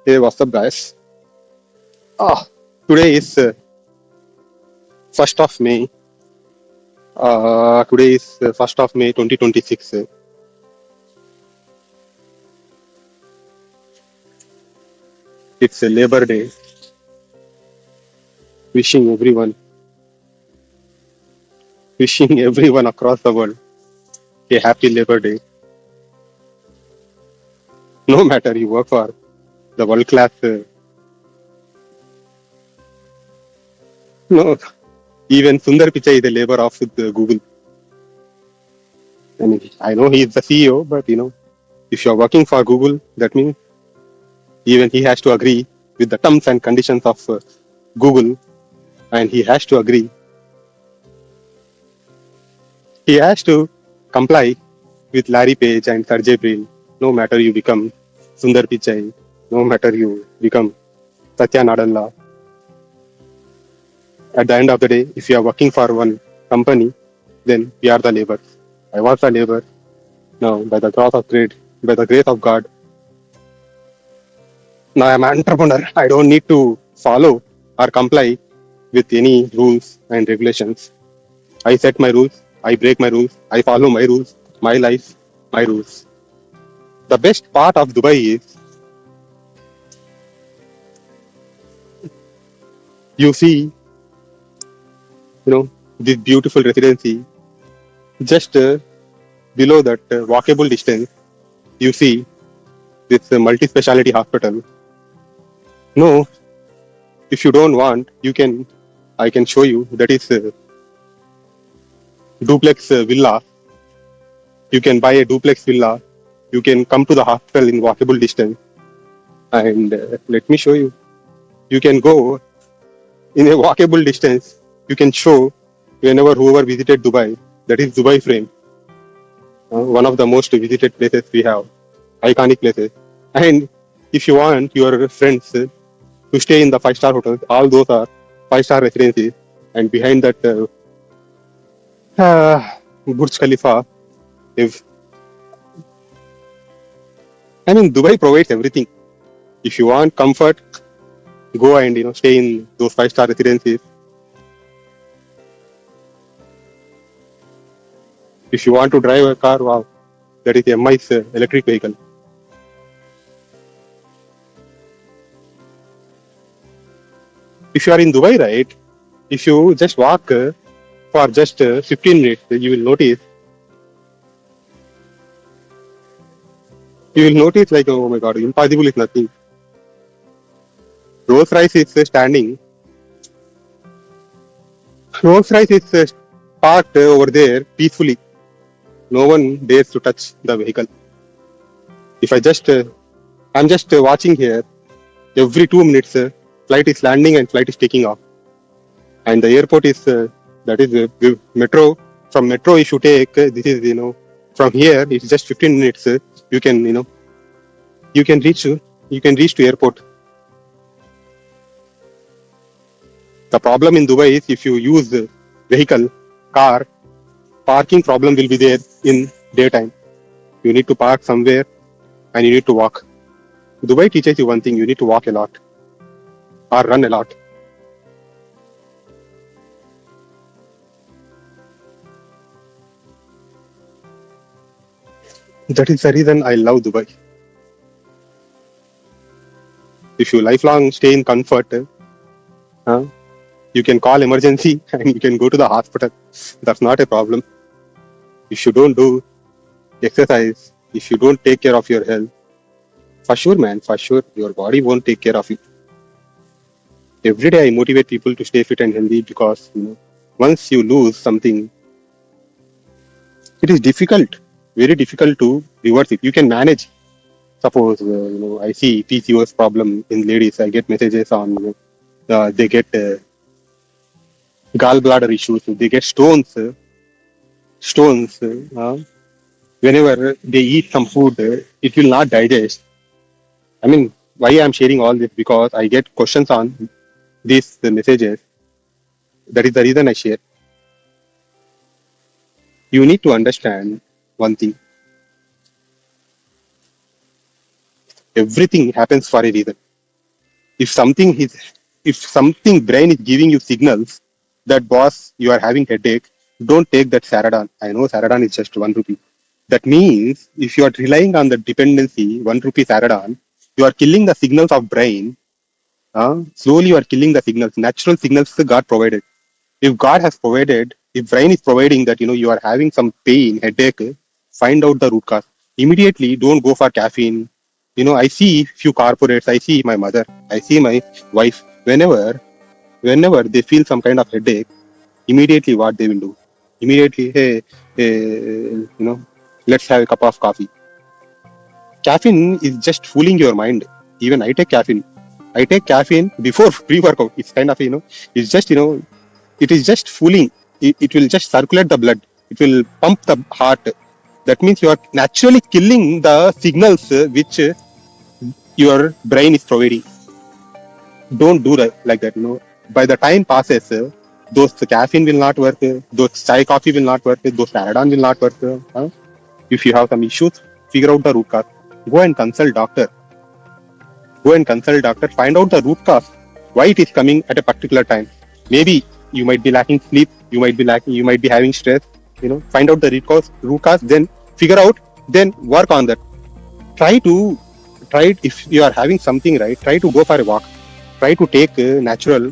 Hey, what's up, guys? Ah, Today is 1st of May. Today is 1st of May 2026. It's a Labor Day. Wishing everyone, wishing everyone across the world a happy Labor Day. No matter you work for the world class, no, even Sundar Pichai is a labor of Google. I mean, I know he is the CEO, but if you're working for Google, that means even he has to agree with the terms and conditions of Google, and he has to comply with Larry Page and Sergey Brin. No matter you become Sundar Pichai, no matter you become Satya Nadella, at the end of the day, if you are working for one company, then we are the labor. I was the labor. Now, by the grace of God, now I'm an entrepreneur. I don't need to follow or comply with any rules and regulations. I set my rules. I break my rules. I follow my rules. My life, my rules. The best part of Dubai is you see, this beautiful residency. Just below that walkable distance, you see this multi-speciality hospital. No, if you don't want, I can show you. That is duplex villa. You can buy a duplex villa. You can come to the hospital in walkable distance. And let me show you. You can go in a walkable distance. You can show whoever visited Dubai. That is Dubai Frame, one of the most visited places we have, iconic places. And if you want your friends to stay in the five-star hotels, all those are five-star residencies. And behind that Burj Khalifa, if Dubai provides everything. If you want comfort, go and stay in those five-star residencies. If you want to drive a car, wow, that is MI's electric vehicle. If you are in Dubai, right? If you just walk for just 15 minutes, you will notice like, oh my God, impossible is nothing. Rolls Royce is standing. Rolls Royce is parked over there peacefully. No one dares to touch the vehicle. If I just, I'm just watching here. Every 2 minutes, flight is landing and flight is taking off. And the airport is that is metro. From metro, if you take this is from here, it's just 15 minutes. You can you can reach you can reach to airport. The problem in Dubai is if you use vehicle, car, parking problem will be there in daytime. You need to park somewhere and you need to walk. Dubai teaches you one thing: you need to walk a lot or run a lot. That is the reason I love Dubai. If you lifelong stay in comfort, uh, you can call emergency and you can go to the hospital. That's not a problem. If you don't do exercise, if you don't take care of your health, for sure, man, for sure, your body won't take care of you. Every day, I motivate people to stay fit and healthy because once you lose something, it is difficult, very difficult to reverse it. You can manage. Suppose I see PCOS problem in ladies. I get messages on they get gallbladder issues. They get stones. Stones. Whenever they eat some food, it will not digest. I mean, why I'm sharing all this because I get questions on these messages. That is the reason I share. You need to understand one thing. Everything happens for a reason. If something is, if something brain is giving you signals that boss you are having headache, don't take that Saradan. I know Saradan is just 1 rupee. That means if you are relying on the dependency 1 rupee Saradan, you are killing the signals of brain. Slowly you are killing the signals, natural signals that God provided. If God has provided, if brain is providing that you are having some pain, headache, find out the root cause immediately. Don't go for caffeine. I see few corporates, I see my mother, I see my wife. Whenever they feel some kind of headache, immediately what they will do, immediately, hey, let's have a cup of coffee. Caffeine is just fooling your mind. Even I take caffeine before pre-workout. It's kind of, it's just, it is just fooling. It will just circulate the blood. It will pump the heart. That means you are naturally killing the signals which your brain is providing. Don't do that like that. By the time passes, those caffeine will not work. Those chai coffee will not work. Those Paradan will not work. If you have some issues, figure out the root cause. Go and consult doctor. Find out the root cause. Why it is coming at a particular time. Maybe you might be lacking sleep. You might be having stress. Find out the root cause. Then figure out. Then work on that. Try it. If you are having something, right, try to go for a walk. Try to take natural.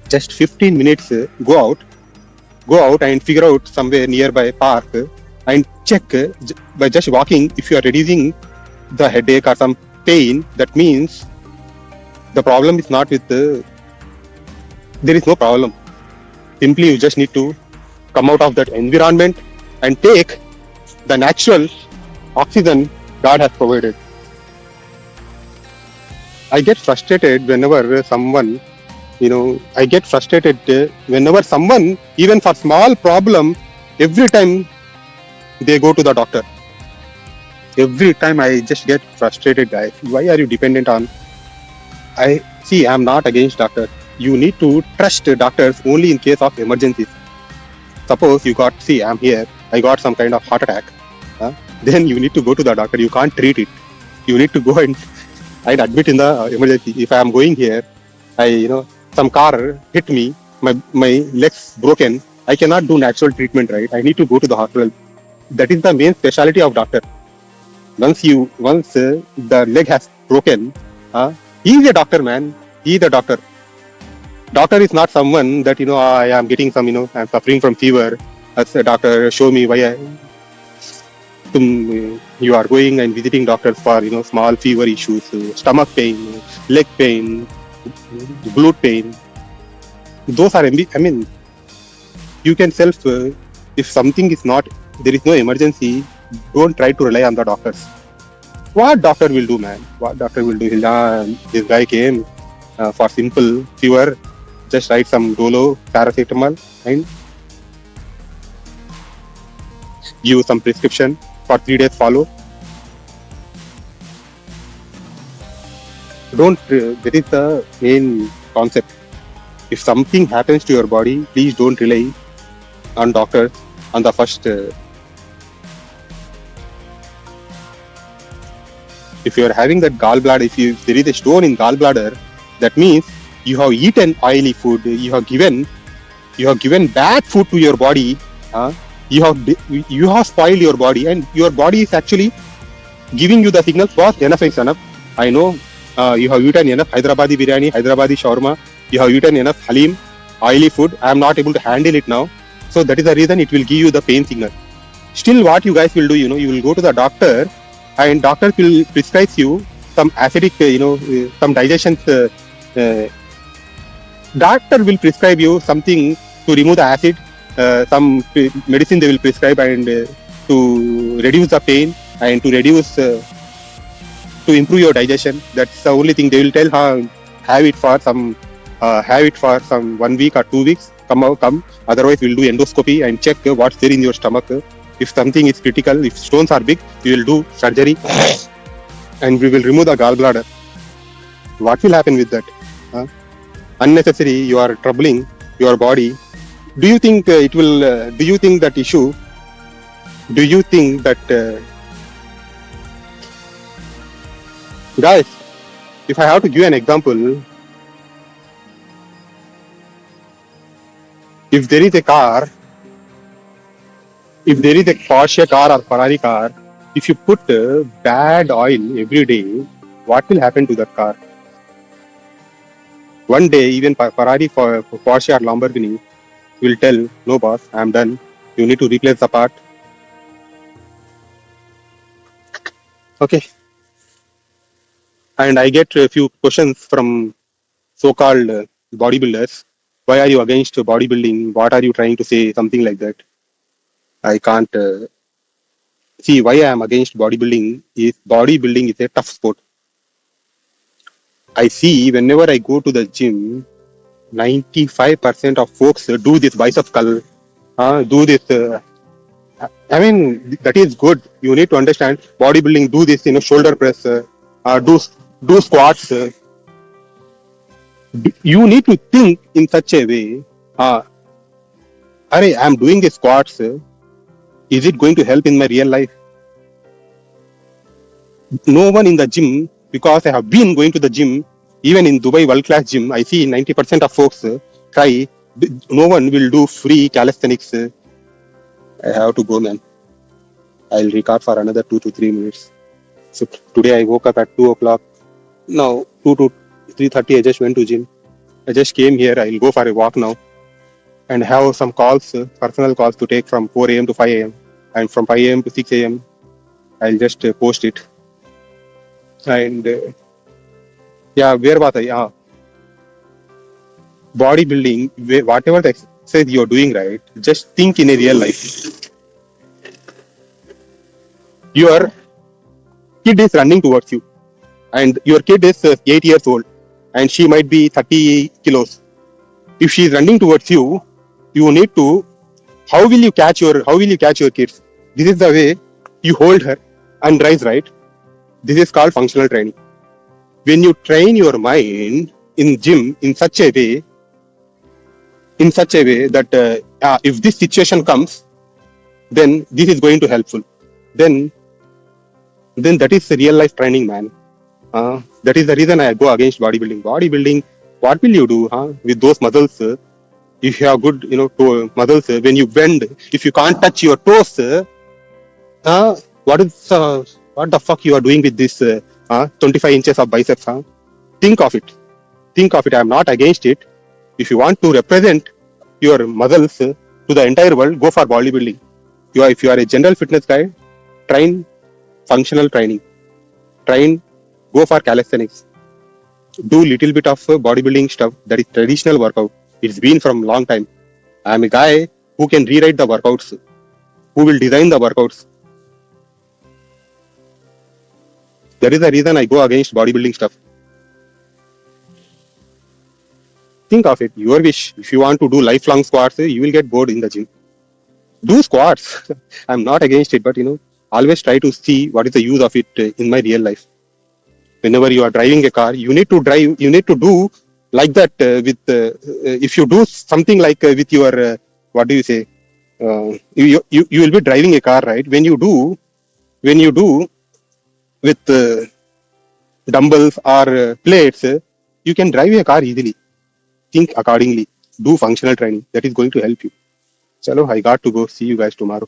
Just 15 minutes. Go out and figure out somewhere nearby park and check by just walking if you are reducing the headache or some pain. That means the problem is not with there is no problem. Simply you just need to come out of that environment and take the natural oxygen God has provided. I get frustrated whenever someone, even for small problem, every time they go to the doctor. Every time I just get frustrated, guys. Why are you dependent on? I'm not against doctor. You need to trust doctors only in case of emergencies. Suppose I'm here, I got some kind of heart attack. Then you need to go to the doctor. You can't treat it. You need to go and admit in the emergency. If I am going here, some car hit me, my legs broken. I cannot do natural treatment, right? I need to go to the hospital. That is the main specialty of doctor. Once the leg has broken, he is a doctor, man. He is a doctor. Doctor is not someone that I am getting some, I'm suffering from fever. As a doctor, show me why you are going and visiting doctors for small fever issues, stomach pain, leg pain, glute pain. Those are, you can if something is not, there is no emergency, don't try to rely on the doctors. What doctor will do, man? What doctor will do? This guy came for simple fever, just write some Dolo, paracetamol, and give some prescription for 3 days, follow. That is the main concept. If something happens to your body, please don't rely on doctors on the first. If you are having that gallbladder, if there is a stone in gallbladder, that means you have eaten oily food. You have given bad food to your body. You have spoiled your body, and your body is actually giving you the signals. Boss, enough is enough. I know you have eaten enough Hyderabadi biryani, Hyderabadi shawarma. You have eaten enough halim, oily food. I am not able to handle it now. So that is the reason it will give you the pain signal. Still, what you guys will do, you will go to the doctor, and doctor will prescribe you some acidic, some digestion. Doctor will prescribe you something to remove the acid. Some medicine they will prescribe and to reduce the pain and to improve your digestion. That's the only thing they will tell. Have it for some 1 week or 2 weeks. Come. Otherwise, we'll do endoscopy and check what's there in your stomach. If something is critical, if stones are big, we will do surgery and we will remove the gallbladder. What will happen with that? Unnecessary, you are troubling your body. Do you think it will? Do you think that issue? Do you think that, guys? If I have to give an example, if there is a car, if there is a Porsche car or Ferrari car, if you put bad oil every day, what will happen to that car? One day, even Ferrari, Porsche or Lamborghini will tell, no boss, I'm done. You need to replace the part. Okay. And I get a few questions from so-called bodybuilders. Why are you against bodybuilding? What are you trying to say? Something like that. I can't see why I am against bodybuilding. Is bodybuilding is a tough sport. I see whenever I go to the gym, 95% of folks do this bicep curl, do this. I mean, that is good. You need to understand bodybuilding. Do this, shoulder press, do squats. You need to think in such a way. Arey, I'm doing the squats. Is it going to help in my real life? No one in the gym, because I have been going to the gym, even in Dubai world class gym, I see 90% of folks try. No one will do free calisthenics. I have to go, man. I'll record for another 2 to 3 minutes. So today I woke up at 2 o'clock. Now 2 to 3:30, I just went to gym. I just came here. I'll go for a walk now and have some calls, personal calls to take from 4 a.m. to 5 a.m. and from 5 a.m. to 6 a.m. I'll just post it. And yeah, where was I? Bodybuilding, whatever the exercise you're doing, right? Just think in a real life. Your kid is running towards you, and your kid is 8 years old, and she might be 30 kilos. If she is running towards you, you need to. How will you catch your kids? This is the way you hold her and rise, right? This is called functional training. When you train your mind in gym in such a way that if this situation comes, then this is going to helpful. Then that is the real life training, man. That is the reason I go against bodybuilding. Bodybuilding, what will you do with those muscles? If you have good, muscles, when you bend, if you can't touch your toes, what the fuck you are doing with this 25 inches of biceps? Think of it. Think of it. I am not against it. If you want to represent your muscles to the entire world, go for bodybuilding. If you are a general fitness guy, train functional training. Go for calisthenics. Do little bit of bodybuilding stuff. That is traditional workout. It's been from long time. I am a guy who can rewrite the workouts, who will design the workouts. That is the reason I go against bodybuilding stuff. Think of it, your wish. If you want to do lifelong squats, you will get bored in the gym. Do squats. I'm not against it, but always try to see what is the use of it in my real life. Whenever you are driving a car, you need to do like that if you do something like with your, what do you say? You will be driving a car, right? When you do with dumbbells or plates, you can drive a car easily. Think accordingly. Do functional training. That is going to help you. Chalo, I got to go. See you guys tomorrow.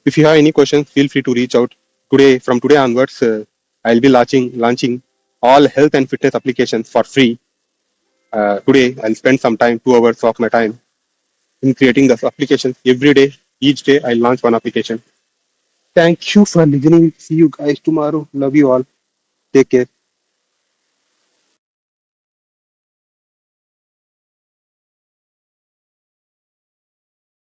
If you have any questions, feel free to reach out. From today onwards, I'll be launching all health and fitness applications for free. Today, I'll spend some time, 2 hours of my time in creating the applications every day. Each day, I'll launch one application. Thank you for listening. See you guys tomorrow. Love you all. Take care.